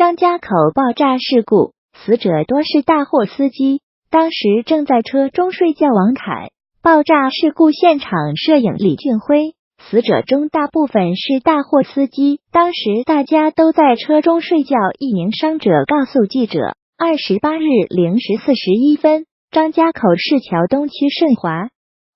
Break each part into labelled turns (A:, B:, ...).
A: 张家口爆炸事故，死者多是大货司机，当时正在车中睡觉。王凯，爆炸事故现场摄影李俊辉，死者中大部分是大货司机，当时大家都在车中睡觉。一名伤者告诉记者，28日0时41分，张家口市桥东区盛华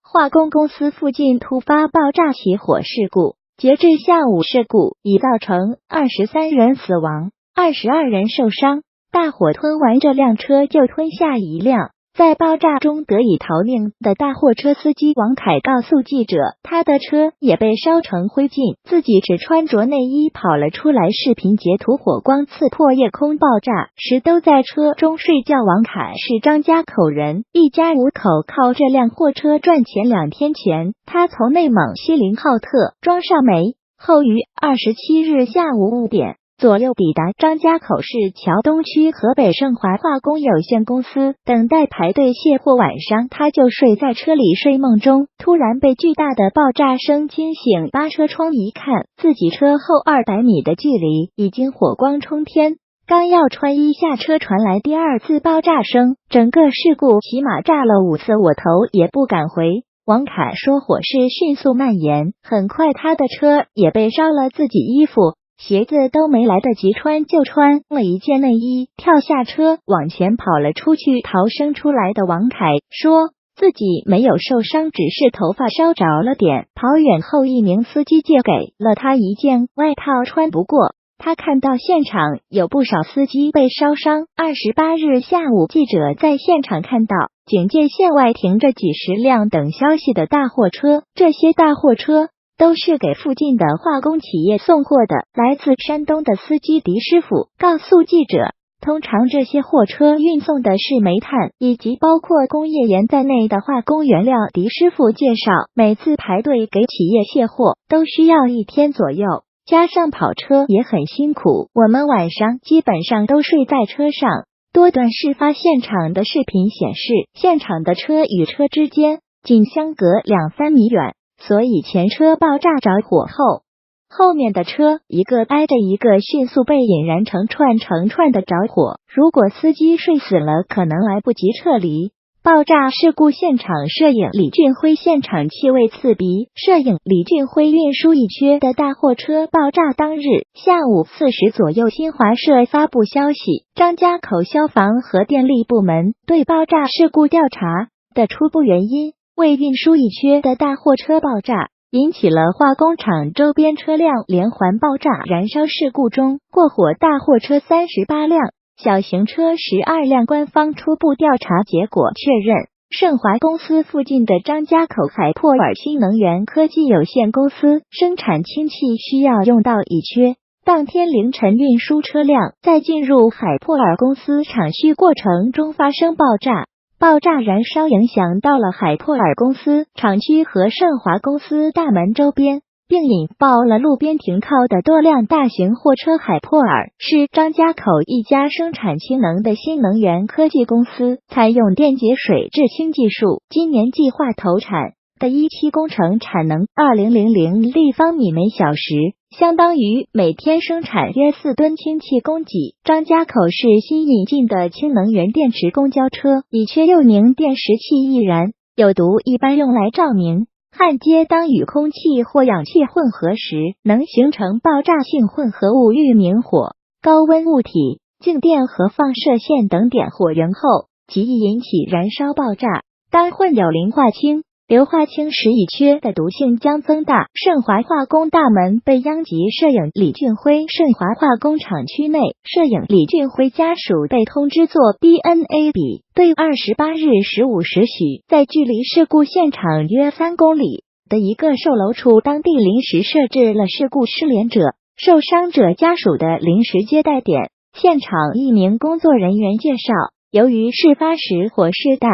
A: 化工公司附近突发爆炸起火事故，截至下午，事故已造成23人死亡，22人受伤。大火吞完这辆车就吞下一辆在爆炸中得以逃命的大货车司机王凯告诉记者，他的车也被烧成灰烬，自己只穿着内衣跑了出来。视频截图火光刺破夜空，爆炸时都在车中睡觉。王凯是张家口人，一家5口靠这辆货车赚钱。2天前，他从内蒙锡林浩特装上煤后，于27日下午5点左右抵达张家口市桥东区河北盛华化工有限公司，等待排队卸货。晚上他就睡在车里，睡梦中突然被巨大的爆炸声惊醒，扒车窗一看，自己车后200米的距离已经火光冲天，刚要穿衣下车，传来第2次爆炸声，整个事故起码炸了5次，我头也不敢回。王凯说，火势迅速蔓延，很快他的车也被烧了，自己衣服鞋子都没来得及穿，就穿了一件内衣，跳下车往前跑了出去。逃生出来的王凯说自己没有受伤，只是头发烧着了点。跑远后，一名司机借给了他一件外套穿，不过他看到现场有不少司机被烧伤。28日下午，记者在现场看到警戒线外停着几十辆等消息的大货车，这些大货车都是给附近的化工企业送货的。来自山东的司机狄师傅告诉记者，通常这些货车运送的是煤炭以及包括工业盐在内的化工原料。狄师傅介绍，每次排队给企业卸货都需要1天左右，加上跑车也很辛苦，我们晚上基本上都睡在车上。多段事发现场的视频显示，现场的车与车之间仅相隔2-3米远，所以前车爆炸着火后，后面的车一个挨着一个，迅速被引燃成串的着火。如果司机睡死了，可能来不及撤离。爆炸事故现场摄影李俊辉，现场气味刺鼻。摄影李俊辉，运输一缺的大货车爆炸当日下午4时左右，新华社发布消息，张家口消防和电力部门对爆炸事故调查的初步原因为运输一缺的大货车爆炸引起了化工厂周边车辆连环爆炸燃烧事故中，过火大货车38辆，小型车12辆。官方初步调查结果确认，盛华公司附近的张家口海珀尔新能源科技有限公司生产氢气需要用到乙炔，当天凌晨运输车辆在进入海珀尔公司厂区过程中发生爆炸，爆炸燃烧影响到了海珀尔公司厂区和盛华公司大门周边，并引爆了路边停靠的多辆大型货车。海珀尔是张家口一家生产氢能的新能源科技公司，采用电解水制氢技术，今年计划投产的一期工程产能2000立方米每小时，相当于每天生产约4吨氢气供给。张家口市新引进的氢能源电池公交车乙炔又名电石气易燃，有毒，一般用来照明、焊接。当与空气或氧气混合时，能形成爆炸性混合物，遇明火、高温物体、静电和放射线等点火源后，极易引起燃烧爆炸。当混有磷化氢、硫化氢时，乙炔的毒性将增大。盛华化工大门被殃及，摄影李俊辉，盛华化工厂区内，摄影李俊辉家属被通知做 DNA 比对。28日15时许，在距离事故现场约3公里的一个售楼处，当地临时设置了事故失联者、受伤者家属的临时接待点。现场一名工作人员介绍，由于事发时火势大，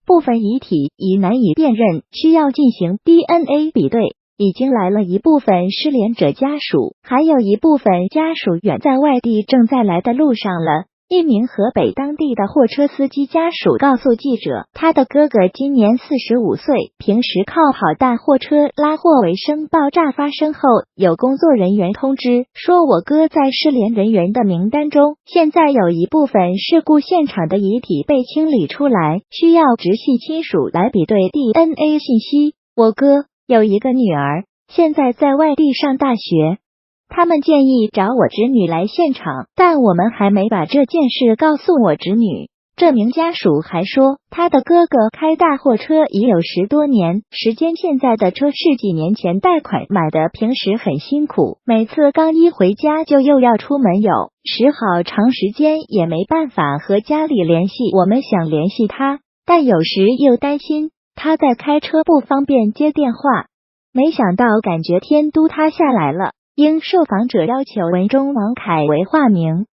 A: 部分遗体已难以辨认，需要进行 DNA 比对。已经来了一部分失联者家属，还有一部分家属远在外地，正在来的路上了。一名河北当地的货车司机家属告诉记者，他的哥哥今年45岁，平时靠跑大货车拉货为生。爆炸发生后，有工作人员通知说，我哥在失联人员的名单中，现在有一部分事故现场的遗体被清理出来，需要直系亲属来比对 DNA 信息。我哥有一个女儿，现在在外地上大学。他们建议找我侄女来现场，但我们还没把这件事告诉我侄女。这名家属还说，他的哥哥开大货车已有10多年时间，现在的车是几年前贷款买的，平时很辛苦，每次刚一回家就又要出门有时好长时间也没办法和家里联系。我们想联系他，但有时又担心他在开车不方便接电话。没想到感觉天都塌下来了。应受访者要求文中王凯为化名。